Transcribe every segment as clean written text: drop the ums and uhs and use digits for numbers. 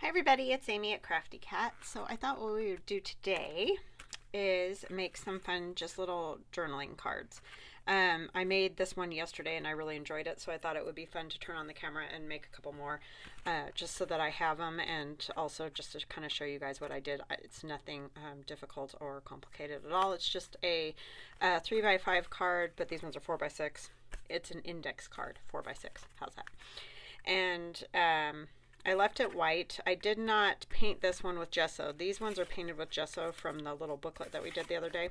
Hi everybody, it's Amy at Crafty Cat. So I thought what we would do today is make some fun, just little journaling cards. I made this one yesterday and I really enjoyed it, so I thought it would be fun to turn on the camera and make a couple more, just so that I have them, and also just to kind of show you guys what I did. It's nothing difficult or complicated at all. It's just a 3x5 card, but these ones are 4x6. It's an index card, 4x6. How's that? And I left it white. I did not paint this one with gesso. These ones are painted with gesso from the little booklet that we did the other day.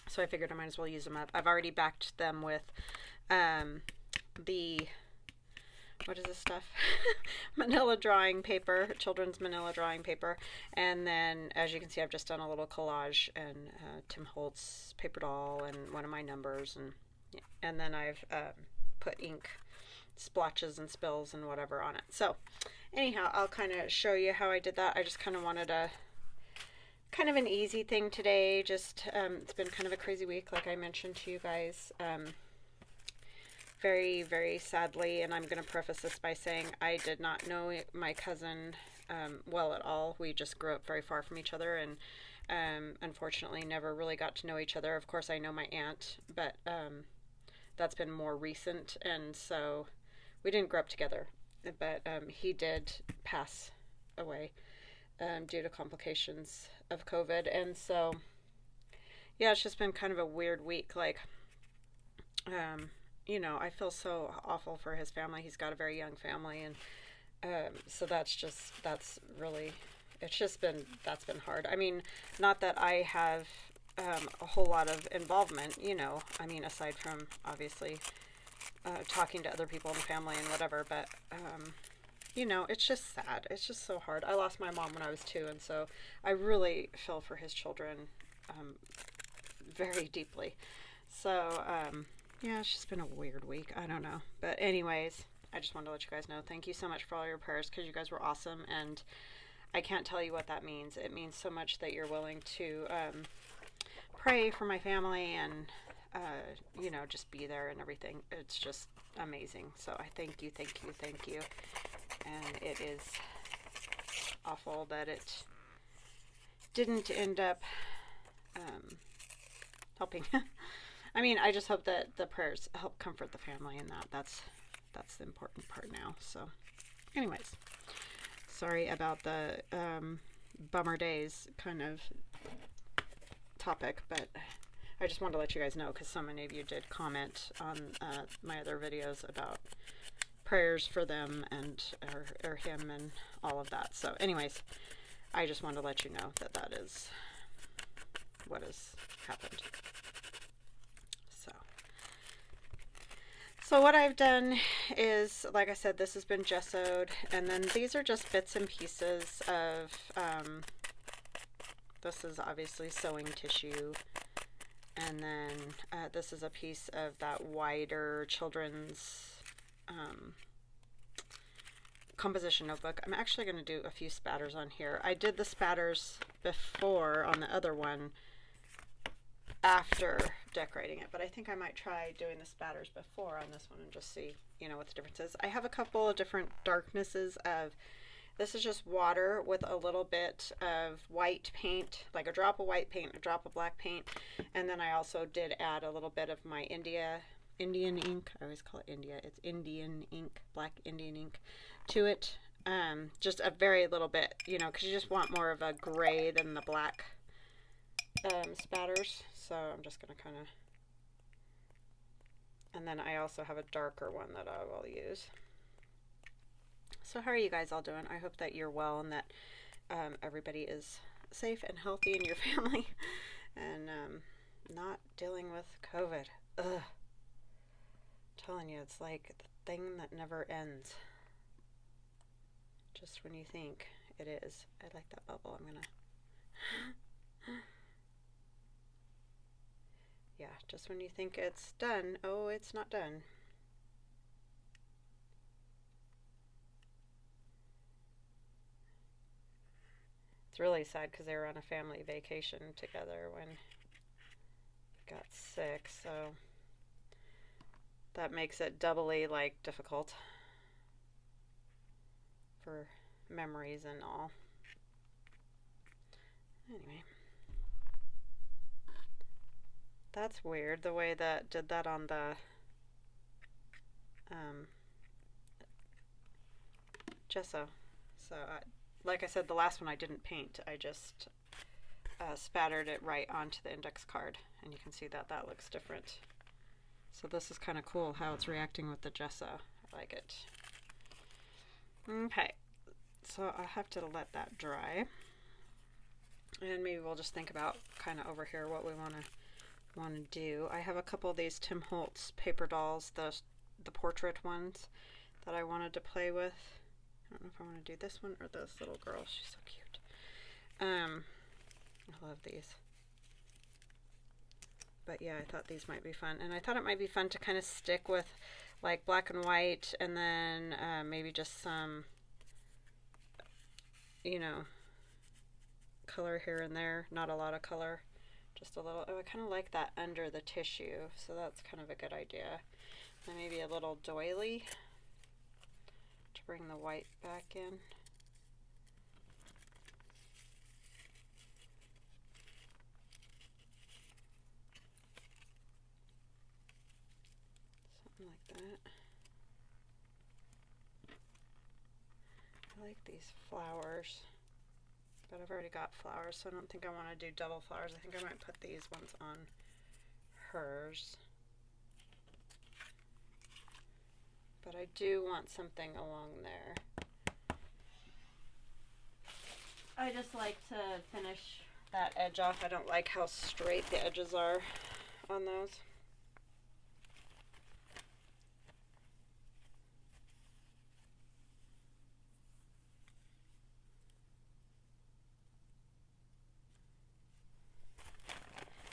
So I figured I might as well use them up. I've already backed them with the, what is this stuff? Manila drawing paper, children's manila drawing paper. And then, as you can see, I've just done a little collage and Tim Holtz paper doll and one of my numbers. And then I've put ink splotches and spills and whatever on it. So anyhow, I'll kind of show you how I did that. I just kind of wanted a kind of an easy thing today. Just it's been kind of a crazy week, like I mentioned to you guys. Very, very sadly, and I'm going to preface this by saying I did not know my cousin well at all. We just grew up very far from each other, and unfortunately never really got to know each other. Of course, I know my aunt, but that's been more recent, and so we didn't grow up together. But he did pass away due to complications of COVID, and so yeah, it's just been kind of a weird week. Like, you know, I feel so awful for his family. He's got a very young family, and so that's really, that's been hard. I mean, not that I have a whole lot of involvement, you know, I mean, aside from obviously talking to other people in the family and whatever, but you know, it's just sad. It's just so hard. I lost my mom when I was 2, and so I really feel for his children very deeply. So yeah, it's just been a weird week. I don't know, but anyways, I just wanted to let you guys know, thank you so much for all your prayers, because you guys were awesome, and I can't tell you what that means. It means so much that you're willing to pray for my family and you know, just be there and everything. It's just amazing. So I thank you. And it is awful that it didn't end up helping. I mean, I just hope that the prayers help comfort the family, and that's the important part now. So anyways, sorry about the bummer days kind of topic, but I just wanted to let you guys know, because so many of you did comment on my other videos about prayers for them and or him and all of that. So anyways, I just wanted to let you know that that is what has happened. So what I've done is, like I said, this has been gessoed, and then these are just bits and pieces of this is obviously sewing tissue. And then this is a piece of that wider children's composition notebook. I'm actually going to do a few spatters on here. I did the spatters before on the other one after decorating it, but I think I might try doing the spatters before on this one and just see, you know, what the difference is. I have a couple of different darknesses of, this is just water with a little bit of white paint, like a drop of white paint, a drop of black paint, and then I also did add a little bit of my Indian ink. I always call it India. It's Indian ink, black Indian ink, to it. Just a very little bit, you know, because you just want more of a gray than the black spatters. So I'm just going to kind of, and then I also have a darker one that I will use. So how are you guys all doing? I hope that you're well, and that everybody is safe and healthy in your family, and not dealing with COVID. Ugh. I'm telling you, it's like the thing that never ends. Just when you think it is. I like that bubble. I'm gonna yeah, just when you think it's done, oh, it's not done. It's really sad because they were on a family vacation together when he got sick, so that makes it doubly, like, difficult for memories and all. Anyway. That's weird, the way that did that on the gesso. So, like I said, the last one I didn't paint. I just spattered it right onto the index card, and you can see that that looks different. So this is kind of cool how it's reacting with the gesso. I like it. Okay, so I have to let that dry, and maybe we'll just think about kind of over here what we want to do. I have a couple of these Tim Holtz paper dolls, the portrait ones that I wanted to play with. I don't know if I want to do this one or this little girl. She's so cute. I love these. But yeah, I thought these might be fun. And I thought it might be fun to kind of stick with like black and white, and then maybe just some, you know, color here and there. Not a lot of color. Just a little. Oh, I kind of like that under the tissue. So that's kind of a good idea. And maybe a little doily to bring the white back in. Something like that. I like these flowers, but I've already got flowers, so I don't think I want to do double flowers. I think I might put these ones on hers. But I do want something along there. I just like to finish that edge off. I don't like how straight the edges are on those.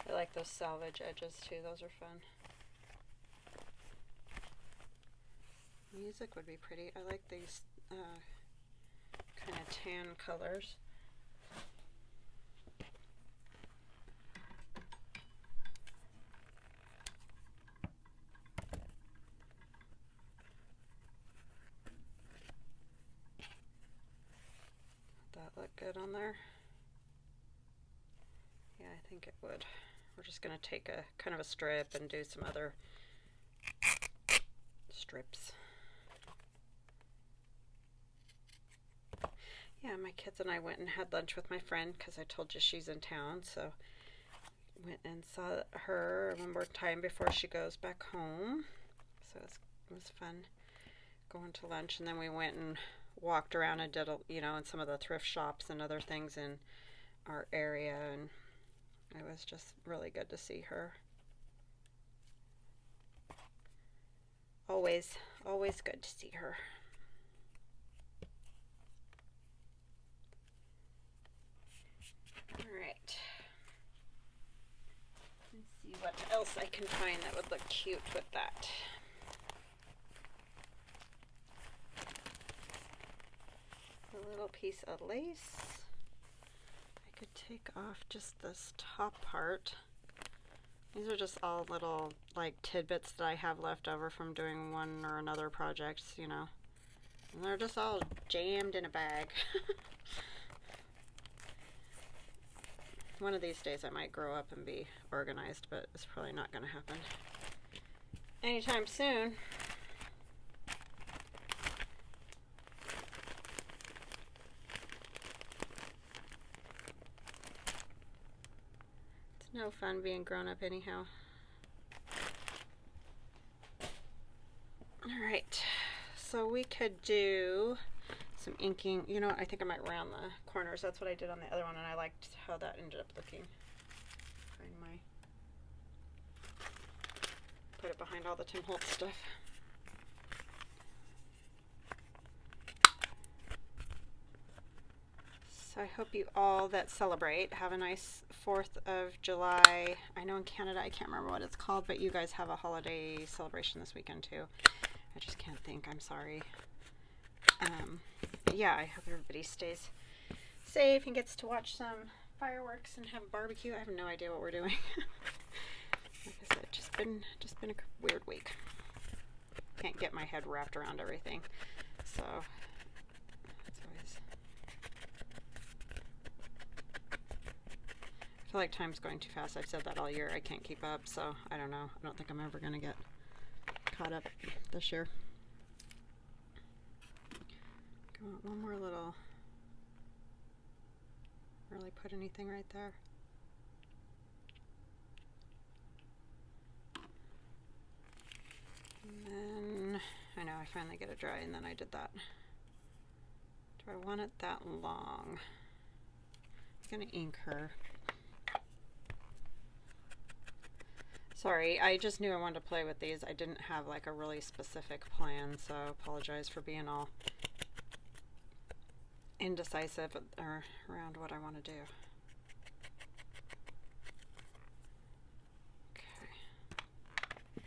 I like those salvage edges too. Those are fun. Music would be pretty. I like these kind of tan colors. Would that look good on there? Yeah, I think it would. We're just going to take a kind of a strip and do some other strips. Yeah, my kids and I went and had lunch with my friend because I told you she's in town, so went and saw her one more time before she goes back home. So it was fun going to lunch, and then we went and walked around and did, you know, in some of the thrift shops and other things in our area, and it was just really good to see her. Always good to see her. Alright. Let's see what else I can find that would look cute with that. A little piece of lace. I could take off just this top part. These are just all little like tidbits that I have left over from doing one or another project, you know. And they're just all jammed in a bag. One of these days I might grow up and be organized, but it's probably not going to happen anytime soon. It's no fun being grown up anyhow. Alright, so we could do some inking. You know, I think I might round the corners. That's what I did on the other one, and I liked how that ended up looking. Find my, put it behind all the Tim Holtz stuff. So I hope you all that celebrate have a nice 4th of July. I know in Canada, I can't remember what it's called, but you guys have a holiday celebration this weekend too. I just can't think. I'm sorry. But yeah, I hope everybody stays safe and gets to watch some fireworks and have a barbecue. I have no idea what we're doing. Like I said, just been a weird week. Can't get my head wrapped around everything. So it's always feel like time's going too fast. I've said that all year. I can't keep up, so I don't know. I don't think I'm ever going to get caught up this year. Come on, one more little. Really put anything right there. And then, I know, I finally get it dry, and then I did that. Do I want it that long? I'm going to ink her. Sorry, I just knew I wanted to play with these. I didn't have like a really specific plan, so I apologize for being all indecisive or around what I want to do. Okay.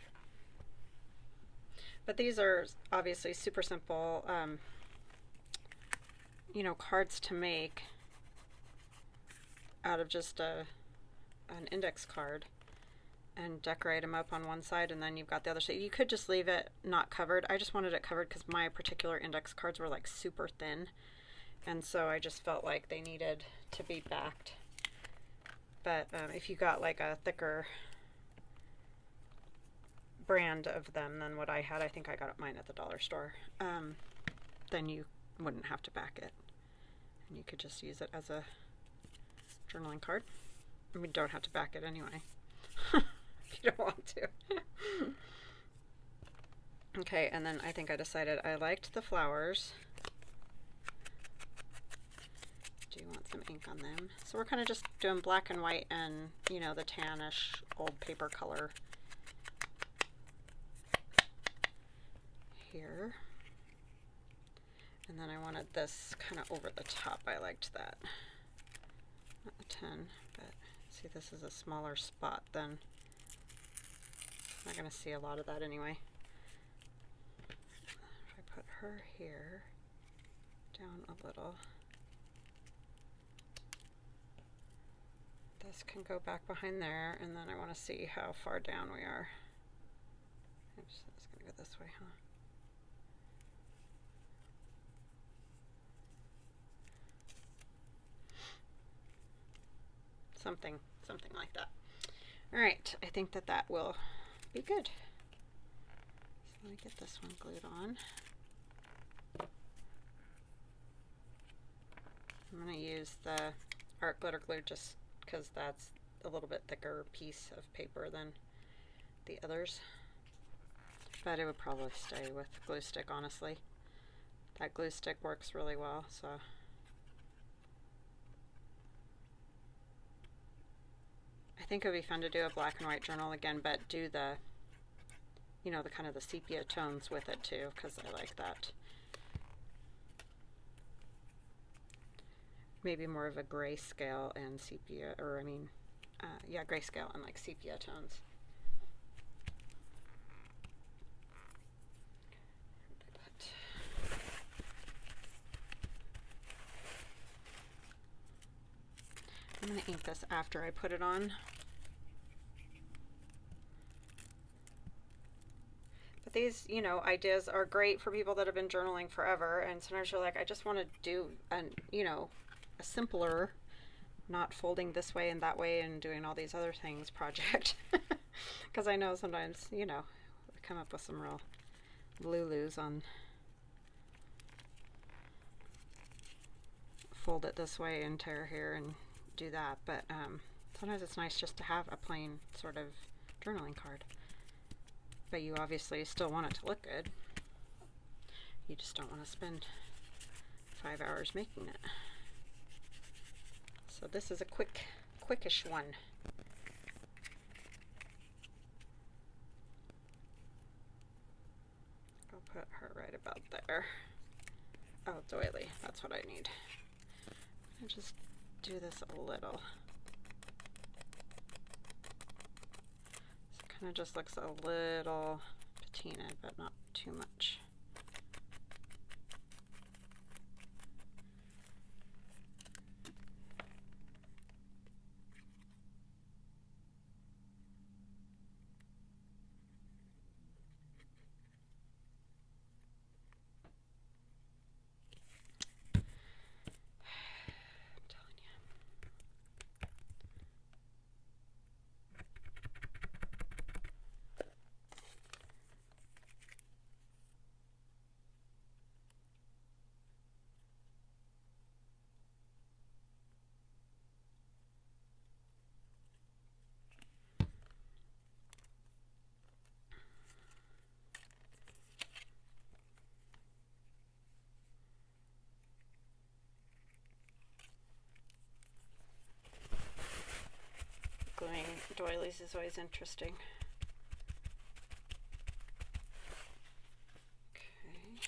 But these are obviously super simple, you know, cards to make out of just an index card and decorate them up on one side, and then you've got the other side. You could just leave it not covered. I just wanted it covered because my particular index cards were like super thin, and so I just felt like they needed to be backed. But if you got like a thicker brand of them than what I had, I think I got mine at the dollar store, then you wouldn't have to back it, and you could just use it as a journaling card. I mean, don't have to back it anyway. If you don't want to. Okay, and then I think I decided I liked the flowers. Do you want some ink on them? So we're kind of just doing black and white and, you know, the tannish old paper color here. And then I wanted this kind of over the top. I liked that. Not the 10, but see, this is a smaller spot than. I'm not going to see a lot of that anyway. If I put her here, down a little, this can go back behind there, and then I want to see how far down we are. Oops, it's going to go this way, huh? Something like that. All right, I think that will be good. So let me get this one glued on. I'm going to use the art glitter glue just because that's a little bit thicker piece of paper than the others. But it would probably stay with glue stick, honestly. That glue stick works really well, so. I think it would be fun to do a black and white journal again, but do the, you know, the kind of the sepia tones with it too, because I like that. Maybe more of a grayscale and sepia, or I mean, yeah, grayscale and like sepia tones. I'm going to ink this after I put it on. But these, you know, ideas are great for people that have been journaling forever, and sometimes you're like, I just want to do you know, a simpler, not folding this way and that way and doing all these other things project. Because I know sometimes, you know, we come up with some real lulus on fold it this way and tear here and do that, but sometimes it's nice just to have a plain sort of journaling card. But you obviously still want it to look good. You just don't want to spend 5 hours making it. So this is a quickish one. I'll put her right about there. Oh, doily, that's what I need. I just do this a little. So it kind of just looks a little patina, but not too much. Doilies is always interesting. Okay.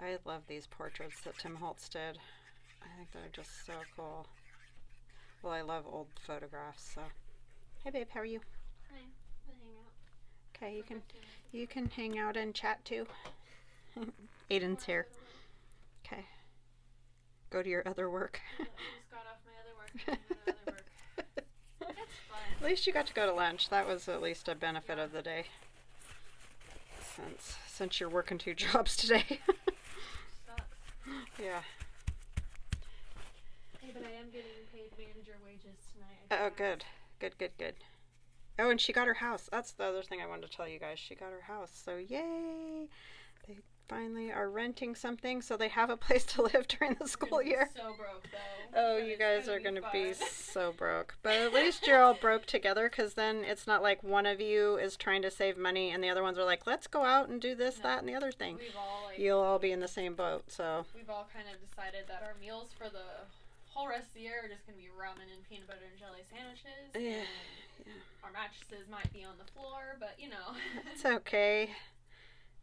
I love these portraits that Tim Holtz did. I think they're just so cool. Well, I love old photographs, so. Hey babe, how are you? Hi, I'm gonna hang out. Okay, you can hang out and chat too. Aiden's here. Okay. Go to your other work. I just got off my other work. It's fun. At least you got to go to lunch. That was at least a benefit of the day. Since you're working 2 jobs today. Sucks. Yeah. Hey, but I am getting paid manager wages tonight. Oh, good. Good. Oh, and she got her house. That's the other thing I wanted to tell you guys. She got her house. So, yay. They finally are renting something so they have a place to live during the school year. So broke, though. Oh, you guys are going to be so broke. But at least you're all broke together, because then it's not like one of you is trying to save money and the other ones are like, let's go out and do this, that, and the other thing. You'll all be in the same boat, so. We've all kind of decided that our meals for the whole rest of the year are just going to be ramen and peanut butter and jelly sandwiches. Yeah. Our mattresses might be on the floor, but, you know. It's okay.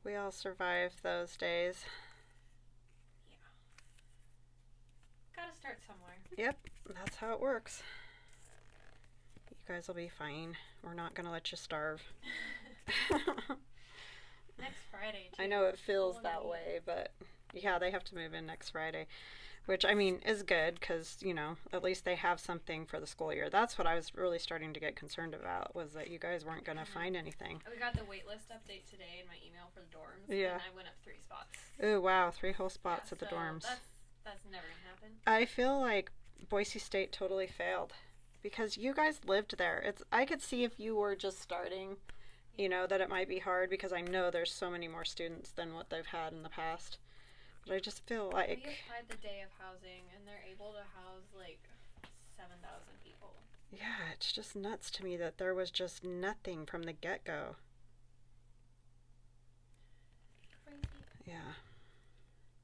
We all survived those days. Yeah. Gotta start somewhere. Yep, that's how it works. You guys will be fine. We're not going to let you starve. Next Friday, too. I know it feels that way, but yeah, they have to move in next Friday. Which, I mean, is good because, you know, at least they have something for the school year. That's what I was really starting to get concerned about, was that you guys weren't going to find anything. We got the wait list update today in my email for the dorms, yeah. And I went up 3 spots. Oh, wow, 3 whole spots at the dorms. That's never going to happen. I feel like Boise State totally failed because you guys lived there. I could see if you were just starting, you know, that it might be hard because I know there's so many more students than what they've had in the past. But I just feel like... We applied the day of housing, and they're able to house, like, 7,000 people. Yeah, it's just nuts to me that there was just nothing from the get-go. Crazy. Yeah.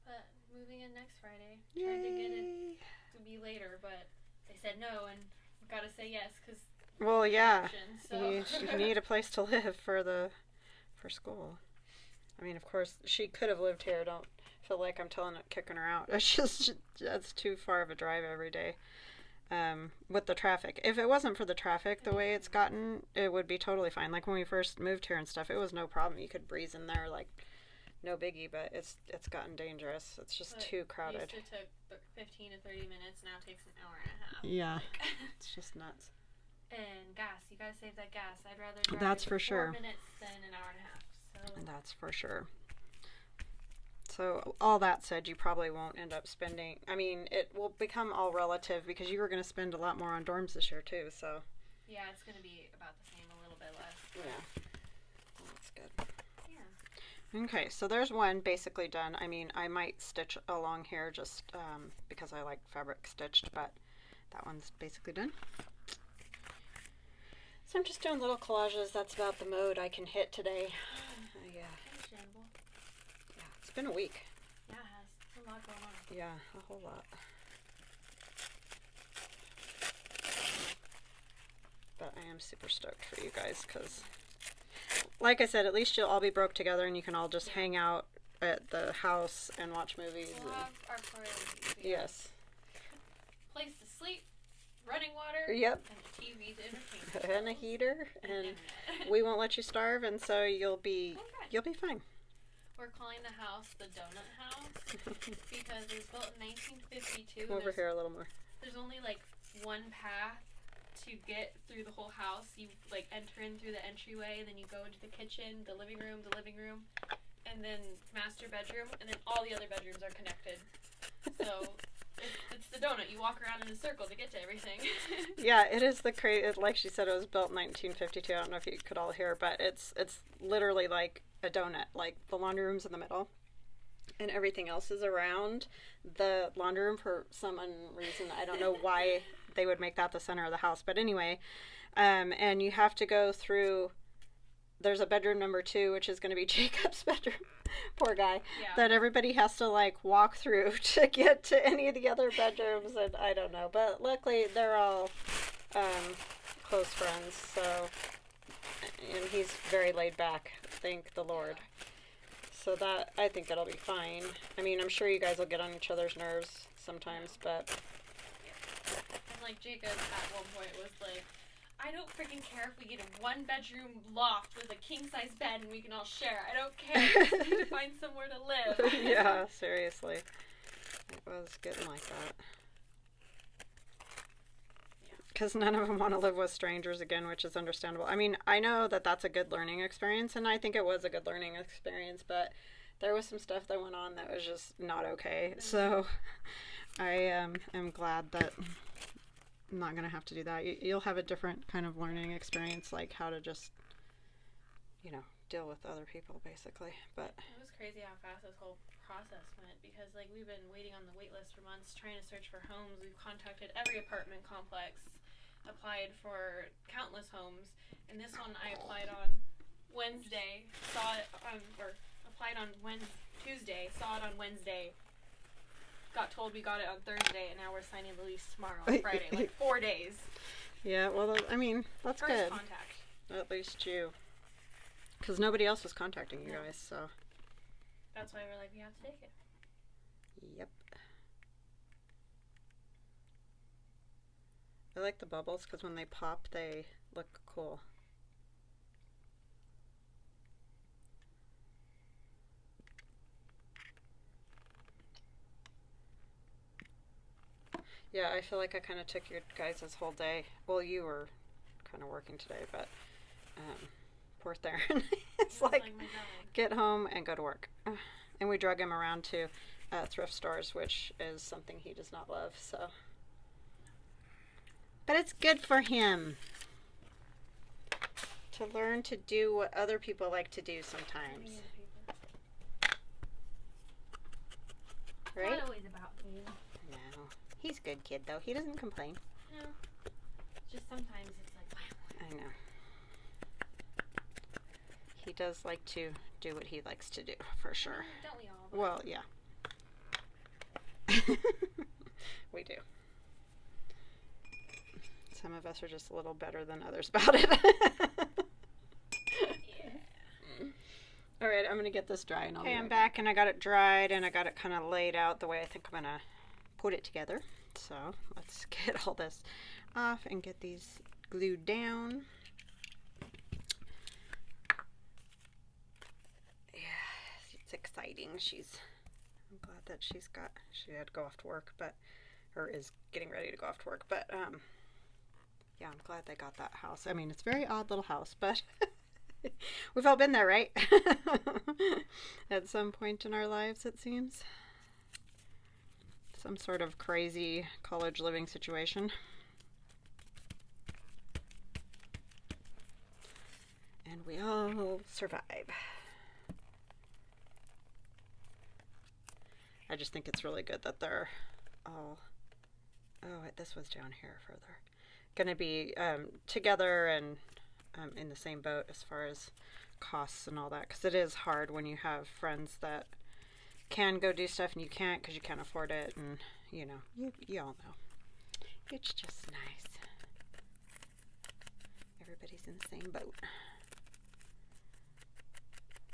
But moving in next Friday. Yay. Tried to get it to be later, but they said no, and we've got to say yes, because... Well, yeah. So. You need a place to live for school. I mean, of course, she could have lived here. Don't feel like I'm kicking her out. It's just, that's too far of a drive every day with the traffic. If it wasn't for the traffic, the way it's gotten, it would be totally fine. Like when we first moved here and stuff, it was no problem. You could breeze in there like no biggie, but it's gotten dangerous. It's just too crowded. It used to take 15 to 30 minutes, now it takes an hour and a half. Yeah. It's just nuts. And gas, you gotta save that gas. I'd rather drive That's for 4 sure. minutes than an hour and a half. So. That's for sure. So all that said, you probably won't end up spending, I mean, it will become all relative because you were going to spend a lot more on dorms this year too, so. Yeah, it's going to be about the same, a little bit less. Yeah. Well, that's good. Yeah. Okay, so there's one basically done. I mean, I might stitch along here just because I like fabric stitched, but that one's basically done. So I'm just doing little collages. That's about the mode I can hit today. Yeah. Understandable. Yeah, it's been a week. Yeah, it has. There's a lot going on. Yeah, a whole lot. But I am super stoked for you guys because, like I said, at least you'll all be broke together and you can all just hang out at the house and watch movies. We'll have our priorities. Yes. Place to sleep, running water, yep. And a TV to entertain. And a heater, and we won't let you starve, and so you'll be fine. We're calling the house the Donut House because it was built in 1952. Come over here a little more. There's only like one path to get through the whole house. You like enter in through the entryway, and then you go into the kitchen, the living room, and then master bedroom, and then all the other bedrooms are connected. So it's the donut. You walk around in a circle to get to everything. Yeah, it is the like she said, it was built in 1952. I don't know if you could all hear, but it's literally like a donut. Like the laundry room's in the middle, and everything else is around the laundry room for some reason. I don't know why they would make that the center of the house, but anyway, and you have to go through there's a bedroom number 2, which is going to be Jacob's bedroom. Poor guy. Yeah. That everybody has to like walk through to get to any of the other bedrooms, and I don't know. But luckily, they're all close friends, so, and he's very laid back. Thank the Lord. So that, I think it'll be fine. I mean, I'm sure you guys will get on each other's nerves sometimes, but. And like Jacob at one point was like, I don't freaking care if we get a 1-bedroom loft with a king-size bed and we can all share. I don't care. I just need to find somewhere to live. Yeah, seriously. It was getting like that. Because none of them want to live with strangers again, which is understandable. I mean, I know that that's a good learning experience, and I think it was a good learning experience, but there was some stuff that went on that was just not okay. So I am glad that I'm not going to have to do that. You'll have a different kind of learning experience, like how to just, deal with other people, basically. But it was crazy how fast this whole process went, because like we've been waiting on the wait list for months trying to search for homes. We've contacted every apartment complex, applied for countless homes, and this one I applied on Wednesday, saw it on, or applied on Tuesday, saw it on Wednesday, got told we got it on Thursday, and now we're signing the lease tomorrow on Friday. Like 4 days. Yeah, well, I mean, that's First good. contact. At least you. Because nobody else was contacting you guys, so. That's why we're like, we have to take it. Yep. I like the bubbles because when they pop, they look cool. Yeah, I feel like I kind of took your guys' whole day. Well, you were kind of working today, but poor Theron. It's like my darling. get home and go to work. And we drug him around to thrift stores, which is something he does not love, so. But it's good for him to learn to do what other people like to do sometimes. Right? It's not always about me. No. He's a good kid, though. He doesn't complain. No. Just sometimes it's like, wow. I know. He does like to do what he likes to do, for sure. Don't we all? Well, yeah. We do. Some of us are just a little better than others about it. Yeah. All right, I'm going to get this dry. And okay, I'm back, and I got it dried, and I got it kind of laid out the way I think I'm going to put it together. So let's get all this off and get these glued down. Yeah, it's exciting. I'm glad that she had to go off to work, or is getting ready to go off to work, but yeah, I'm glad they got that house. I mean, it's a very odd little house, but we've all been there, right? At some point in our lives, it seems. Some sort of crazy college living situation. And we all survive. I just think it's really good that they're all, this was down here further, going to be together and in the same boat as far as costs and all that, because it is hard when you have friends that can go do stuff and you can't because you can't afford it, and you all know. It's just nice. Everybody's in the same boat.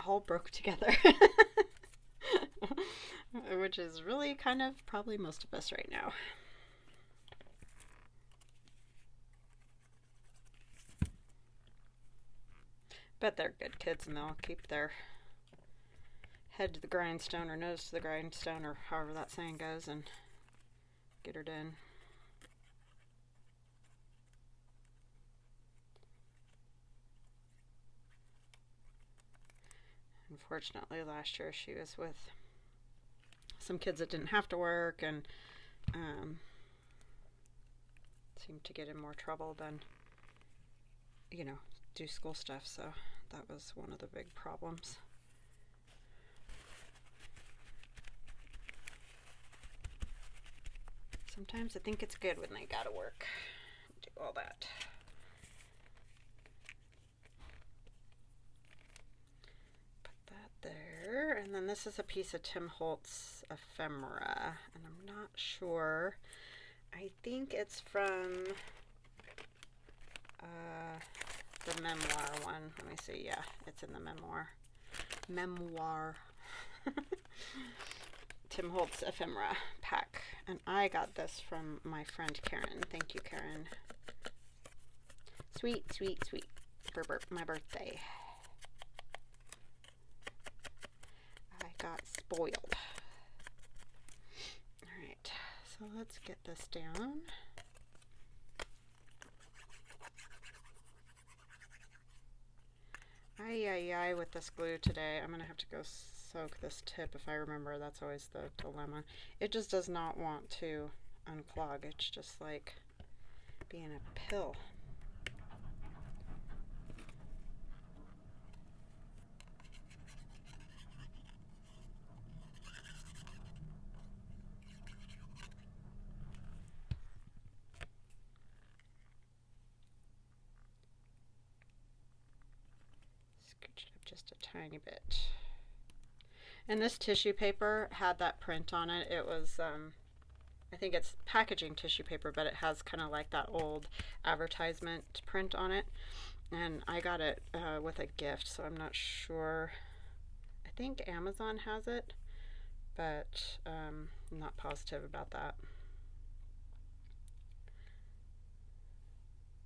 All broke together. Which is really kind of probably most of us right now. But they're good kids and they'll keep their head to the grindstone or nose to the grindstone or however that saying goes and get her done. Unfortunately, last year she was with some kids that didn't have to work and seemed to get in more trouble than, do school stuff. So that was one of the big problems. Sometimes I think it's good when they gotta work, do all that. this is a piece of Tim Holtz Ephemera, and I'm not sure. I think it's from the Memoir one. Let me see. Yeah, it's in the Memoir. Tim Holtz Ephemera pack. And I got this from my friend Karen. Thank you, Karen. Sweet, sweet, sweet. For my birthday. I got spoiled. Alright, so let's get this down. Ay with this glue today. I'm going to have to go soak this tip if I remember. That's always the dilemma. It just does not want to unclog. It's just like being a pill. Scooch it up just a tiny bit. And this tissue paper had that print on it. It was, I think it's packaging tissue paper, but it has kind of like that old advertisement print on it. And I got it with a gift, so I'm not sure. I think Amazon has it, but I'm not positive about that.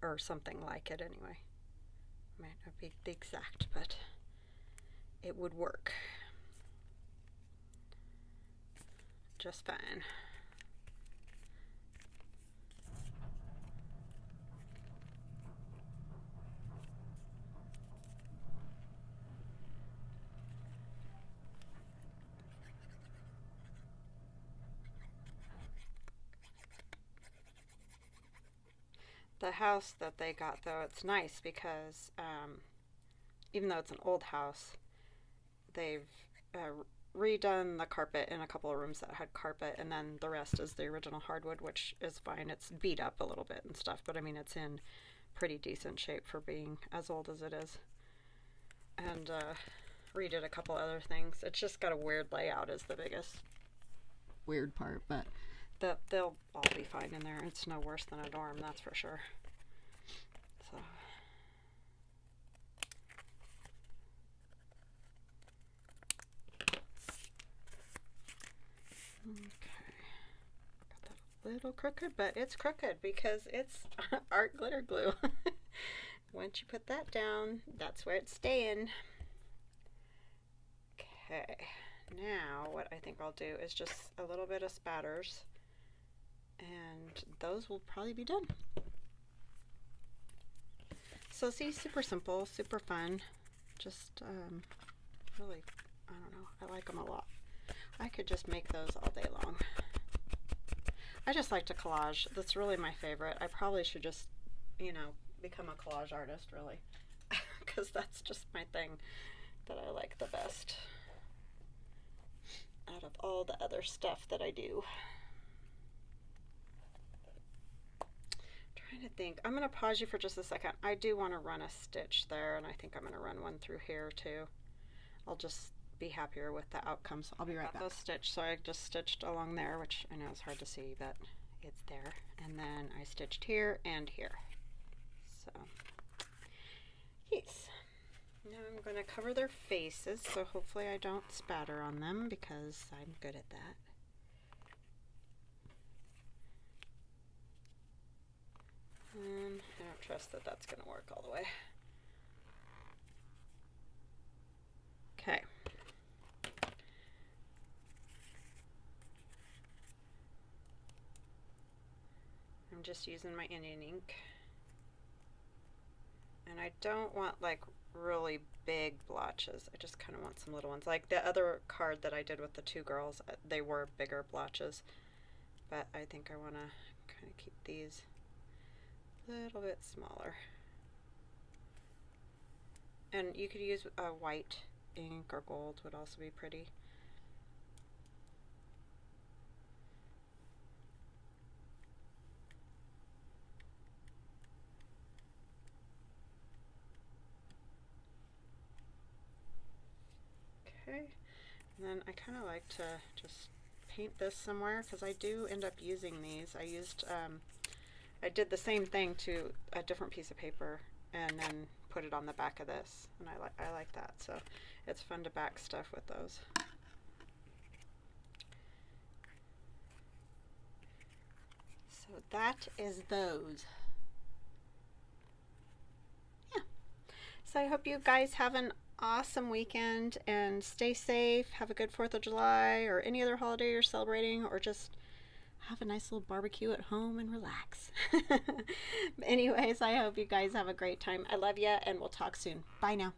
Or something like it anyway. Might not be the exact, but it would work just fine. The house that they got, though, it's nice because even though it's an old house, they've redone the carpet in a couple of rooms that had carpet, and then the rest is the original hardwood, which is fine. It's beat up a little bit and stuff, but I mean, it's in pretty decent shape for being as old as it is. And redid a couple other things. It's just got a weird layout is the biggest weird part, but they'll all be fine in there. It's no worse than a dorm, that's for sure. So okay, got that a little crooked, but it's crooked because it's art glitter glue. Once you put that down, that's where it's staying. Okay, now what I think I'll do is just a little bit of spatters, and those will probably be done. So see, super simple, super fun. Just really, I don't know, I like them a lot. I could just make those all day long. I just like to collage. That's really my favorite. I probably should just, you know, become a collage artist, really, because that's just my thing that I like the best out of all the other stuff that I do. Trying to think. I'm going to pause you for just a second. I do want to run a stitch there, and I think I'm going to run one through here too. I'll just be happier with the outcomes. I'll be right back. Those stitched, so I just stitched along there, which I know is hard to see, but it's there. And then I stitched here and here. So, yes. Now I'm going to cover their faces, so hopefully I don't spatter on them because I'm good at that. I don't trust that that's going to work all the way. Okay. I'm just using my Indian ink. And I don't want like really big blotches. I just kind of want some little ones. Like the other card that I did with the two girls, they were bigger blotches. But I think I want to kind of keep these a little bit smaller. And you could use a white ink or gold would also be pretty. Okay, And then I kind of like to just paint this somewhere because I do end up using these. I did the same thing to a different piece of paper and then put it on the back of this, and I like that. So it's fun to back stuff with those. So that is those. Yeah. So I hope you guys have an awesome weekend and stay safe. Have a good 4th of July or any other holiday you're celebrating, or just have a nice little barbecue at home and relax. Anyways, I hope you guys have a great time. I love you, and we'll talk soon. Bye now.